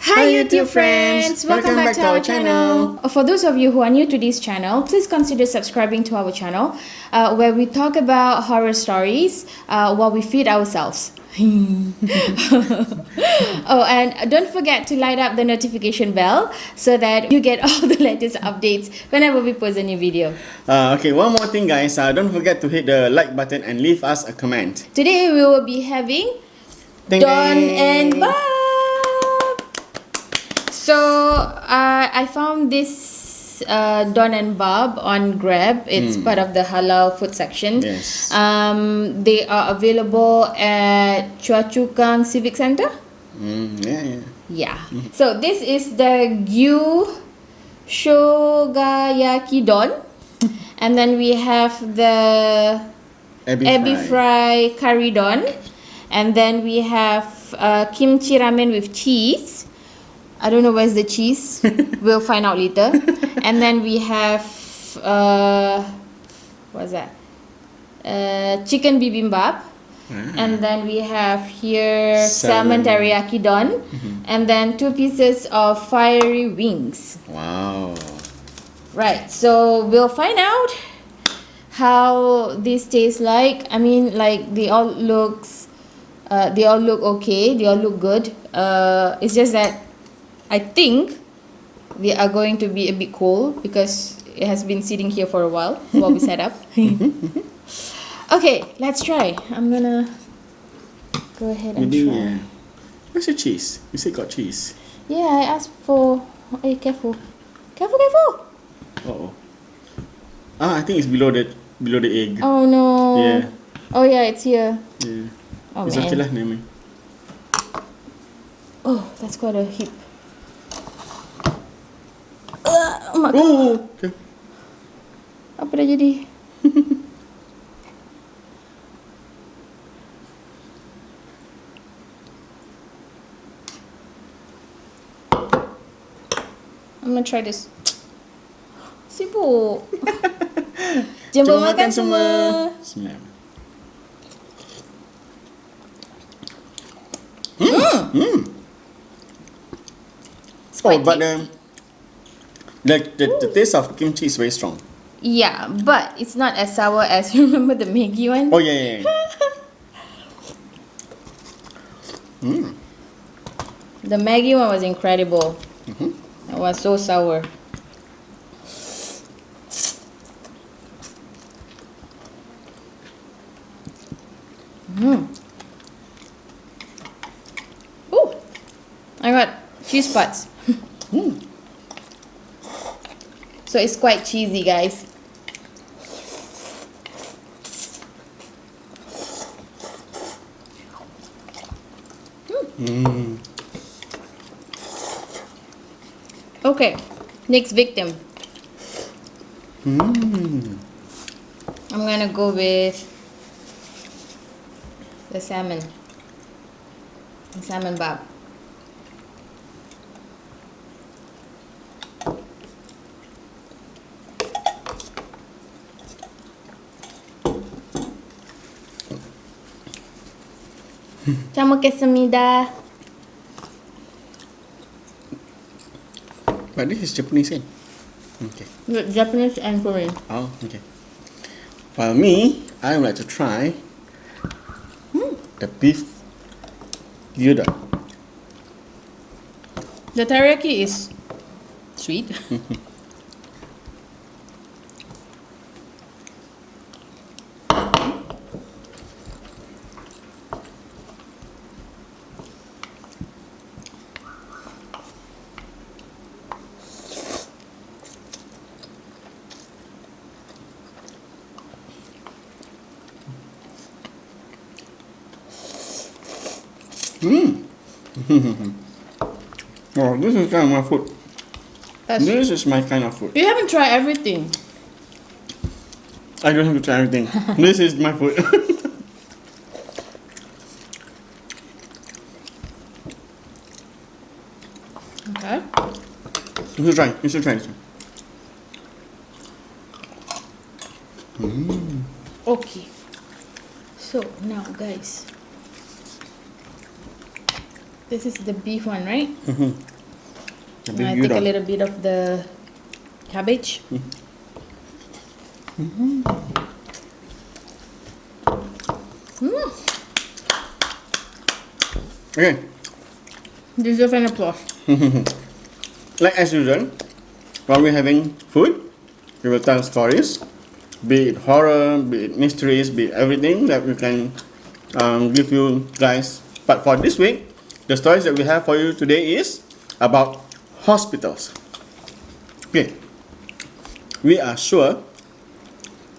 Hi YouTube friends! Welcome back to our channel. For those of you who are new to this channel, please consider subscribing to our channel where we talk about horror stories while we feed ourselves. Oh, and don't forget to light up the notification bell so that you get all the latest updates whenever we post a new video. Okay, one more thing guys, don't forget to hit the like button and leave us a comment. Today we will be having Don and Bap. So I found this Don and Bap on Grab. It's part of the halal food section. Yes. They are available at Choa Chu Kang Civic Center. Yeah. So this is the Gyu Don, and then we have the Ebi Curry Don, and then we have kimchi ramen with cheese. I don't know where's the cheese. We'll find out later. And then we have what's that? Chicken bibimbap. And then we have here salmon teriyaki don, and then 2 pieces of fiery wings. Wow. Right, so we'll find out how this tastes like. I mean, like they all look okay. They all look good. It's just that I think they are going to be a bit cold because it has been sitting here for a while we set up. Okay, let's try. I'm gonna go ahead and try. Where's your cheese? You said got cheese. Yeah, I asked for. Hey, careful. Uh-oh. I think it's below the egg. Oh no. Yeah. Oh yeah, it's here. Yeah. Oh It's man. okay lah, never mind. Oh, that's quite a heap. Oh my god. Oh, okay. Apa dah jadi? I'm gonna try this. Sibuk. Jom makan semua. Bismillah. Oh, but the taste of kimchi is very strong. Yeah, but it's not as sour as you remember the Maggi one. Oh yeah. The Maggi one was incredible. It was so sour. Oh, I got cheese parts. So it's quite cheesy, guys. Okay, next victim. I'm gonna go with the salmon. The salmon bap. 잘 먹겠습니다. But this is Japanese, eh? Okay. Japanese and Korean. Oh, okay. Well, me, I would like to try the beef Gyu Don. The teriyaki is sweet. Oh, this is kind of my food. This is my kind of food. You haven't tried everything. I don't have to try everything. This is my food. Okay. You should try this one. Okay. So now, guys, this is the beef one, right? I take a little bit of the cabbage. Okay. Deserve an applause. Like as usual, while we're having food, we will tell stories, be it horror, be it mysteries, be it everything that we can give you guys. But for this week, the stories that we have for you today is about hospitals. Okay. We are sure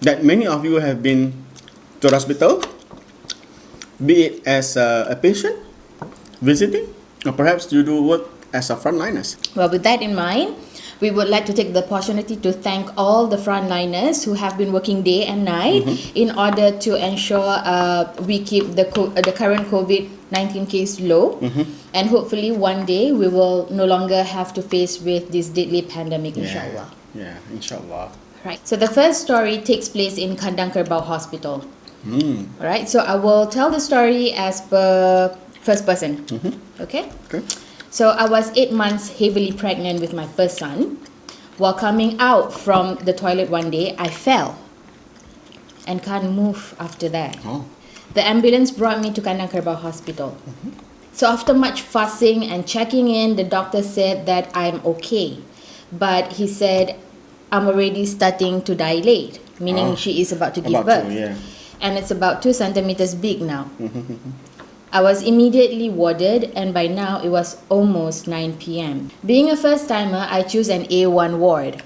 that many of you have been to the hospital, be it as a patient, visiting, or perhaps you do work as a frontliners. Well, with that in mind, we would like to take the opportunity to thank all the frontliners who have been working day and night in order to ensure we keep the current COVID-19 case low. And hopefully one day we will no longer have to face with this deadly pandemic, inshallah. Yeah, inshallah. Right. So the first story takes place in Kandang Kerbau Hospital. Alright, so I will tell the story as per first person. Okay? Okay. So I was 8 months heavily pregnant with my first son. While coming out from the toilet one day, I fell and can't move after that. Oh. The ambulance brought me to Kandang Kerbau Hospital. So after much fussing and checking in, the doctor said that I'm okay. But he said I'm already starting to dilate, meaning she is about to give birth. And it's about 2 centimeters big now. I was immediately warded, and by now it was almost 9 p.m. Being a first timer, I choose an A1 ward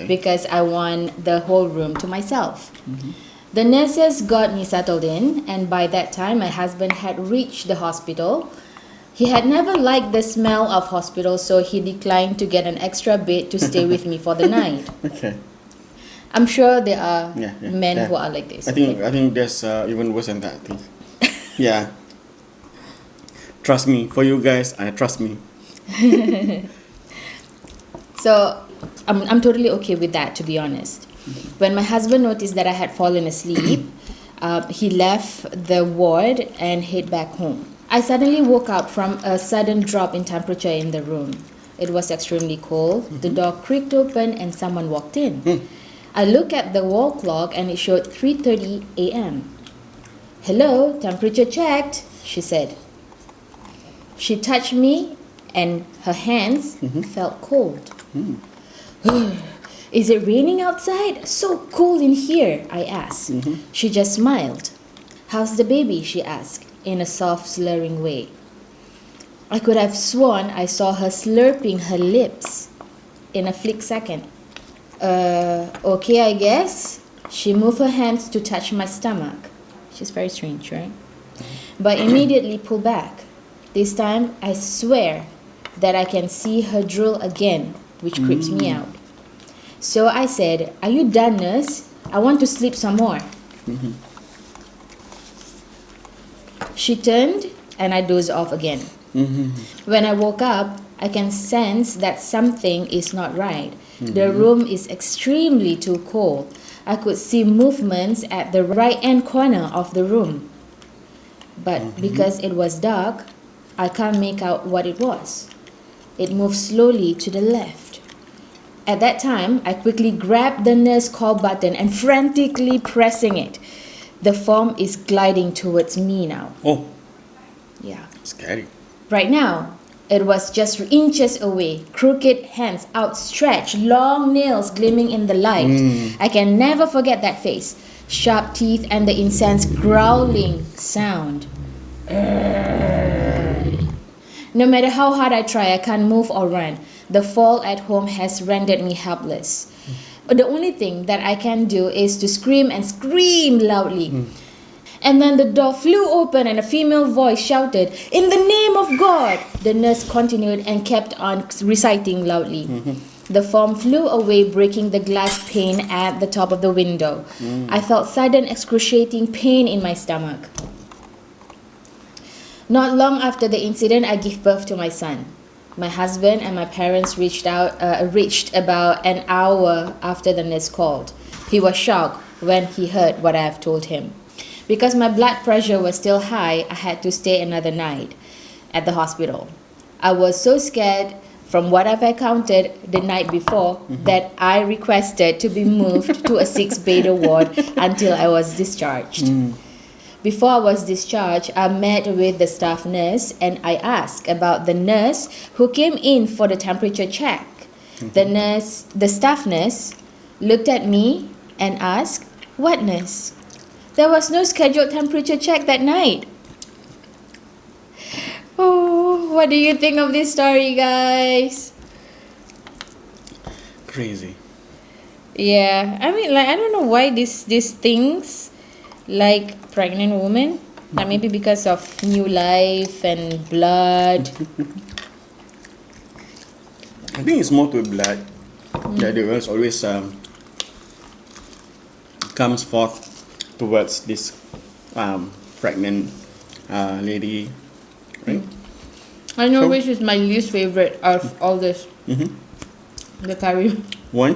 because I want the whole room to myself. The nurses got me settled in, and by that time my husband had reached the hospital. He had never liked the smell of hospital, so he declined to get an extra bed to stay with me for the night. Okay. I'm sure there are men who are like this. I think there's even worse than that. I think. Yeah. Trust me, for you guys, trust me. So I'm totally okay with that, to be honest. When my husband noticed that I had fallen asleep, he left the ward and head back home. I suddenly woke up from a sudden drop in temperature in the room. It was extremely cold. The door creaked open and someone walked in. I looked at the wall clock and it showed 3:30 a.m. "Hello, temperature checked," she said. She touched me and her hands felt cold. "Is it raining outside? So cold in here," I asked. She just smiled. "How's the baby?" she asked in a soft, slurring way. I could have sworn I saw her slurping her lips in a flick second. Okay, I guess." She moved her hands to touch my stomach. She's very strange, right? But immediately pulled back. This time, I swear that I can see her drool again, which creeps me out. So I said, "Are you done, nurse? I want to sleep some more." She turned and I dozed off again. When I woke up, I can sense that something is not right. The room is extremely too cold. I could see movements at the right-hand corner of the room. But because it was dark, I can't make out what it was. It moved slowly to the left. At that time, I quickly grabbed the nurse call button and frantically pressing it. The form is gliding towards me now. Oh. Yeah. Scary. Right now, it was just inches away, crooked hands outstretched, long nails gleaming in the light. I can never forget that face, sharp teeth and the intense growling sound. No matter how hard I try, I can't move or run. The fall at home has rendered me helpless. The only thing that I can do is to scream and scream loudly. And then the door flew open and a female voice shouted, "In the name of God!" The nurse continued and kept on reciting loudly. The form flew away, breaking the glass pane at the top of the window. I felt sudden excruciating pain in my stomach. Not long after the incident, I gave birth to my son. My husband and my parents reached about an hour after the nurse called. He was shocked when he heard what I have told him. Because my blood pressure was still high, I had to stay another night at the hospital. I was so scared from what I've encountered the night before, that I requested to be moved to a 6-bed ward until I was discharged. Before I was discharged, I met with the staff nurse and I asked about the nurse who came in for the temperature check. The staff nurse looked at me and asked, "What nurse? There was no scheduled temperature check that night." Oh, what do you think of this story, guys? Crazy. Yeah, I mean, like, I don't know why these things, like pregnant women, like maybe because of new life and blood. I think it's more to blood that the girls always comes forth towards this pregnant lady, right? I know So- which is my least favorite of all this. The curry. One.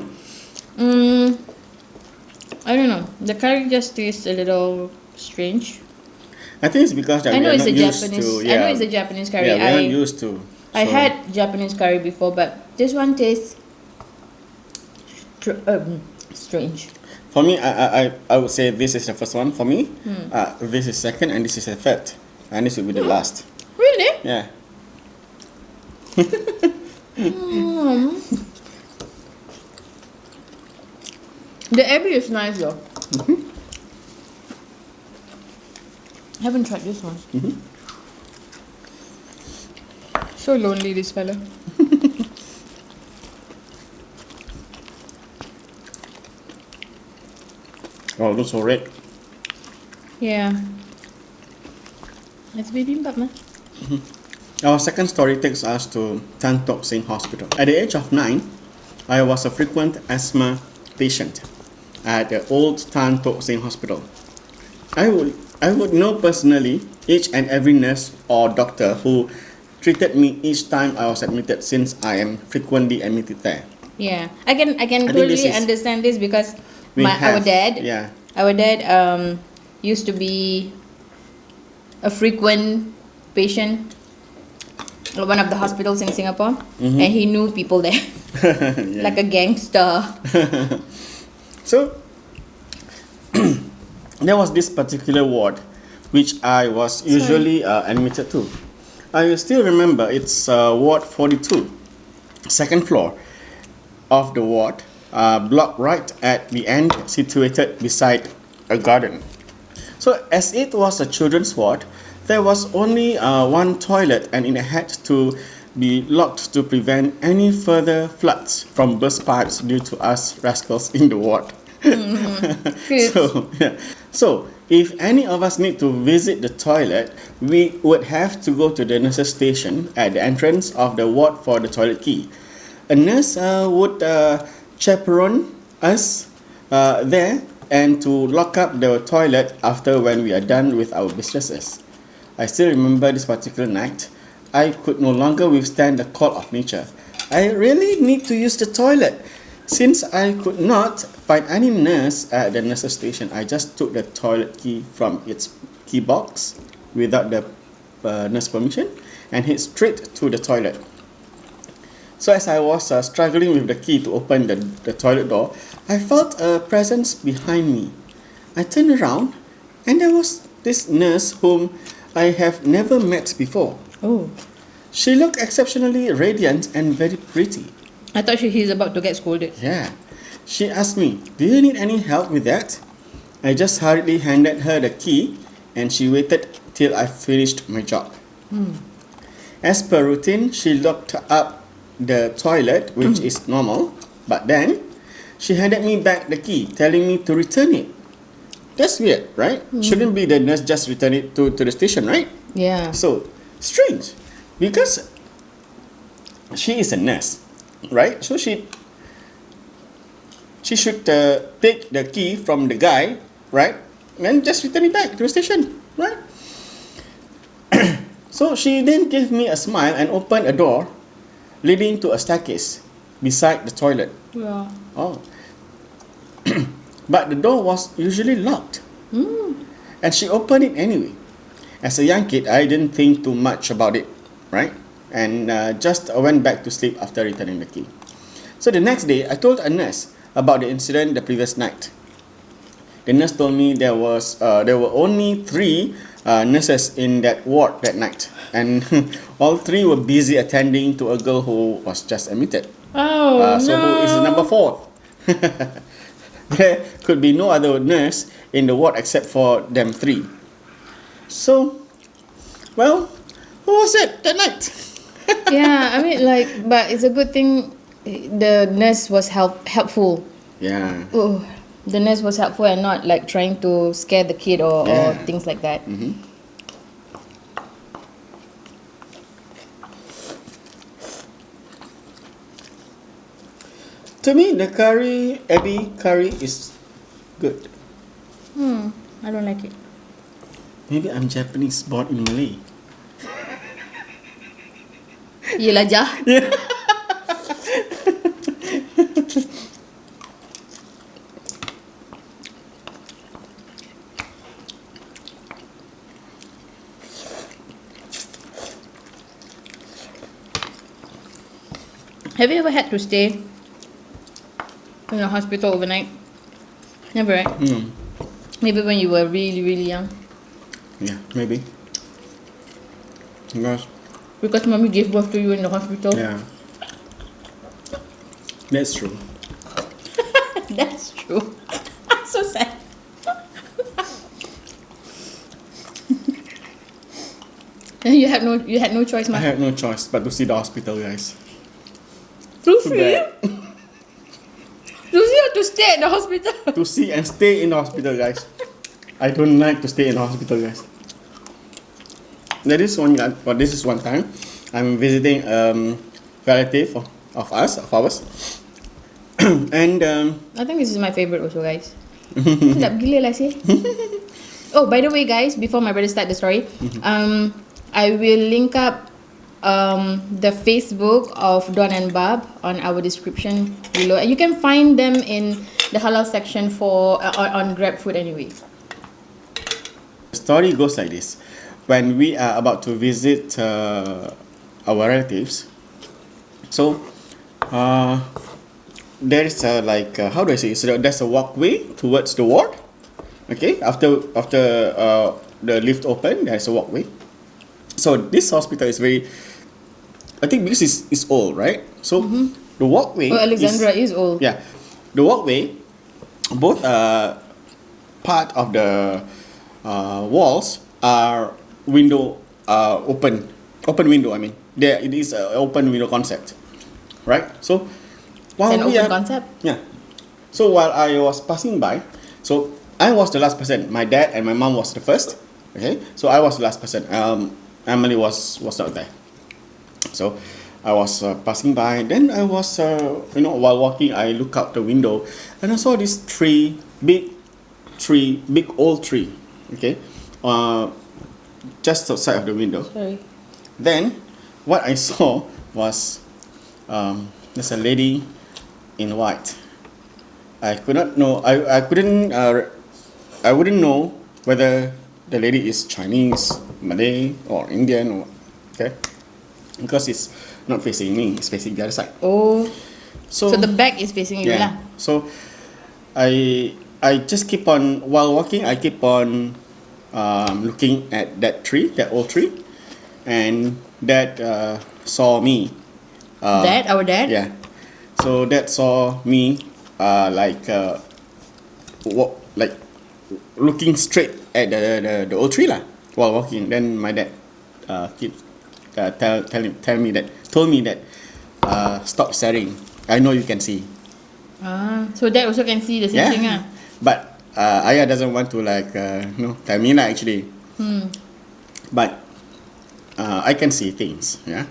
I don't know. The curry just tastes a little strange. I think it's because that I we know are it's not a used Japanese. to. I know it's a Japanese curry. Yeah, we're not used to. I So- had Japanese curry before, but this one tastes strange. For me, I would say this is the first one. For me, this is second, and this is the third, and this will be the last. Really? Yeah. The ebi is nice though. I haven't tried this one. So lonely, this fella. Oh, looks so red. Yeah. It's bibimbap, man. Our second story takes us to Tan Tock Seng Hospital. At the age of 9, I was a frequent asthma patient at the old Tan Tock Seng Hospital. I would know personally each and every nurse or doctor who treated me each time I was admitted, since I am frequently admitted there. Yeah. I can think totally this is- understand this because We our have- dad Yeah. our dad used to be a frequent patient at one of the hospitals in Singapore, and he knew people there. Yeah. Like a gangster. So there was this particular ward which I was usually admitted to. I still remember it's ward 42, second floor of the ward, block right at the end, situated beside a garden. So as it was a children's ward, there was only one toilet, and it had to be locked to prevent any further floods from burst pipes due to us rascals in the ward. Kids. So if any of us need to visit the toilet, we would have to go to the nurse's station at the entrance of the ward for the toilet key. A nurse would chaperone us there and to lock up the toilet after when we are done with our businesses. I still remember this particular night. I could no longer withstand the call of nature. I really need to use the toilet. Since I could not find any nurse at the nurse's station, I just took the toilet key from its key box without the nurse permission and hid straight to the toilet. So as I was struggling with the key to open the toilet door, I felt a presence behind me. I turned around and there was this nurse whom I have never met before. Oh. She looked exceptionally radiant and very pretty. I thought he's about to get scolded. Yeah. She asked me, "Do you need any help with that?" I just hurriedly handed her the key and she waited till I finished my job. As per routine, she locked up the toilet, which is normal, but then she handed me back the key, telling me to return it. That's weird, right? Shouldn't be the nurse just return it to the station, right? Yeah. So, strange. Because she is a nurse, right? So she should take the key from the guy, right? And just return it back to the station, right? So she then gave me a smile and opened a door leading to a staircase beside the toilet. Yeah. Oh. But the door was usually locked. And she opened it anyway. As a young kid, I didn't think too much about it, right? and just went back to sleep after returning the key. So the next day, I told a nurse about the incident the previous night. The nurse told me there were only 3 nurses in that ward that night, and all 3 were busy attending to a girl who was just admitted. Oh, So no. who is number 4? There could be no other nurse in the ward except for them 3. So, well, who was it that night? Yeah, I mean, like, but it's a good thing the nurse was helpful. Yeah. Oh, the nurse was helpful and not like trying to scare the kid or things like that. To me, the Ebi curry is good. I don't like it. Maybe I'm Japanese, born in Malay. Yelah, Jah. Have you ever had to stay in a hospital overnight? Never, right? Maybe when you were really, really young. Yeah, maybe. Because mommy gave birth to you in the hospital. Yeah. That's true. That's true. So sad. And you had no choice, I ma. had no choice but to see the hospital, guys. To Too see? bad. To see or to stay at the hospital? To see and stay in the hospital, guys. I don't like to stay in the hospital, guys. This is one time I'm visiting relative of ours. And I think this is my favorite also, guys. Sedap gila lah sih. Oh, by the way, guys, before my brother start the story, I will link up the Facebook of Don and Bap on our description below. You can find them in the halal section for on GrabFood anyway. the story goes like this. When we are about to visit our relatives, so there's how do I say? So there's a walkway towards the ward. Okay, after the lift open, there's a walkway. So this hospital is very, I think because it's old, right? So the walkway. Oh, Alexandra is old. Yeah, the walkway, both part of the walls are open window. I mean, there it is an open window concept, right? So while It's an open concept. yeah. So while I was passing by, so I was the last person. My dad and my mom was the first. Okay, so I was the last person. Emily was not there. So I was passing by. Then I was while walking, I look out the window and I saw this big old tree. Okay, just outside of the window. Sorry. Then what I saw was there's a lady in white. I could not know. I couldn't. I wouldn't know whether the lady is Chinese, Malay, or Indian, or okay, because it's not facing me. It's facing the other side. Oh. So So the back is facing you lah. So I just keep on while walking. I keep on looking at that tree, that old tree, and Dad saw me. Dad, our dad. Yeah. So Dad saw me looking straight at the old tree lah while walking. Then my dad told me that stop staring. I know you can see. So dad also can see the same thing ah. But Ayah doesn't want to tell me lah actually. But I can see things. Yeah.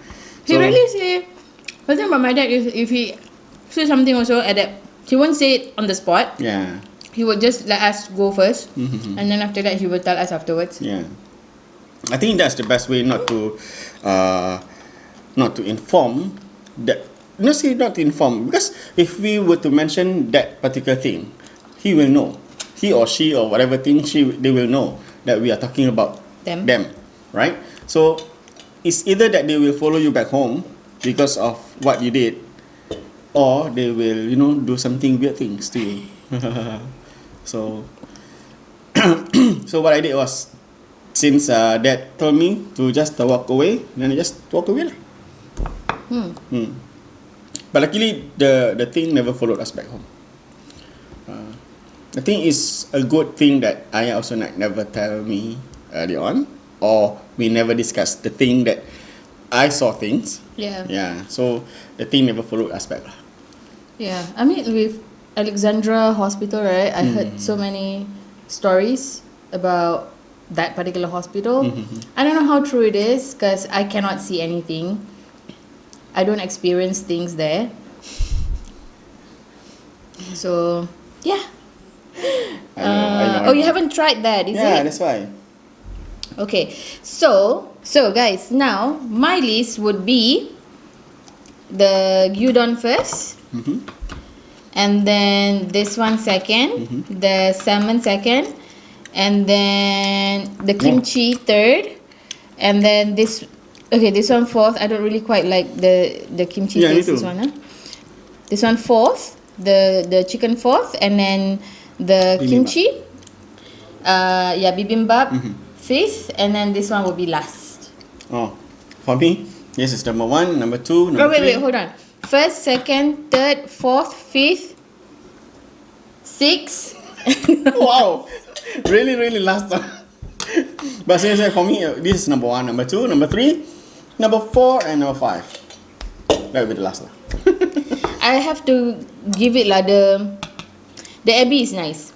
He really say. The thing about my dad is if he say something also at that, he won't say it on the spot. Yeah. He will just let us go first, and then after that he will tell us afterwards. Yeah. I think that's the best way not to inform that. Not say not to inform, because if we were to mention that particular thing, he will know. He or she or whatever thing they will know that we are talking about Them. right? So it's either that they will follow you back home because of what you did, or they will, do something weird things to you. So, so what I did was, since Dad told me to just walk away, then I just walk away lah. But luckily, the thing never followed us back home. I think it's a good thing that Ayah also never tell me early on, or we never discussed the thing that I saw things. Yeah. Yeah. So the thing never followed us back lah. Yeah. I mean, with Alexandra Hospital, right? I heard so many stories about that particular hospital. I don't know how true it is because I cannot see anything. I don't experience things there. So, yeah. I know. Oh, you haven't tried that, is it? Yeah, that's why. Okay. So guys, now my list would be the Gyu Don first. And then this one second. The salmon second. And then the kimchi third. And then this one fourth. I don't really quite like the kimchi taste. This one, huh? This one fourth. The chicken fourth, and then the Bibimbap. kimchi. Bibimbap fifth, and then this one will be last. Oh, for me, this is number 1, number 2, number 3. Wait, hold on. First, second, third, fourth, fifth, sixth. Wow, really last one. But seriously, for me, this is number 1, number 2, number 3, number 4, and number 5. That will be the last one. I have to give it lah. The ebi is nice.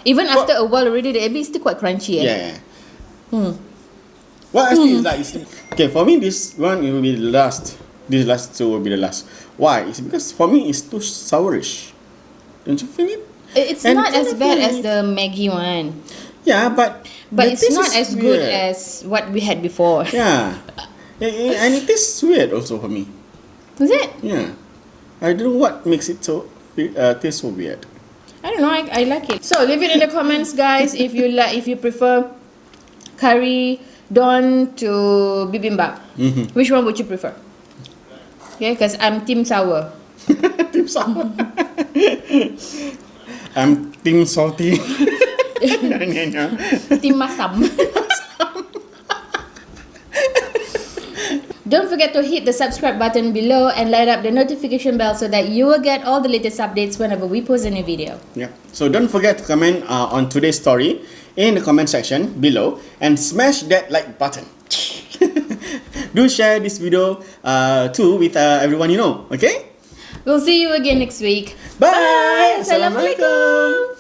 Even after a while already, the ebi is still quite crunchy. Yeah. What else is like? Okay, for me, this one it will be the last. This last two will be the last. Why? It's because for me it's too sourish. Don't you feel it? It's not as bad as the Maggi one. Yeah, but it's not as good as what we had before. Yeah, and it tastes weird also for me. Is it? Yeah, I don't know what makes it so taste so weird. I don't know. I like it. So leave it in the comments, guys. If you prefer curry don to bibimbap, which one would you prefer? Okay, because I'm team sour. Team sour. I'm team salty. Team masam. Don't forget to hit the subscribe button below and light up the notification bell so that you will get all the latest updates whenever we post a new video. Yeah. So don't forget to comment on today's story in the comment section below and smash that like button. Do share this video too with everyone you know. Okay? We'll see you again next week. Bye. Assalamualaikum.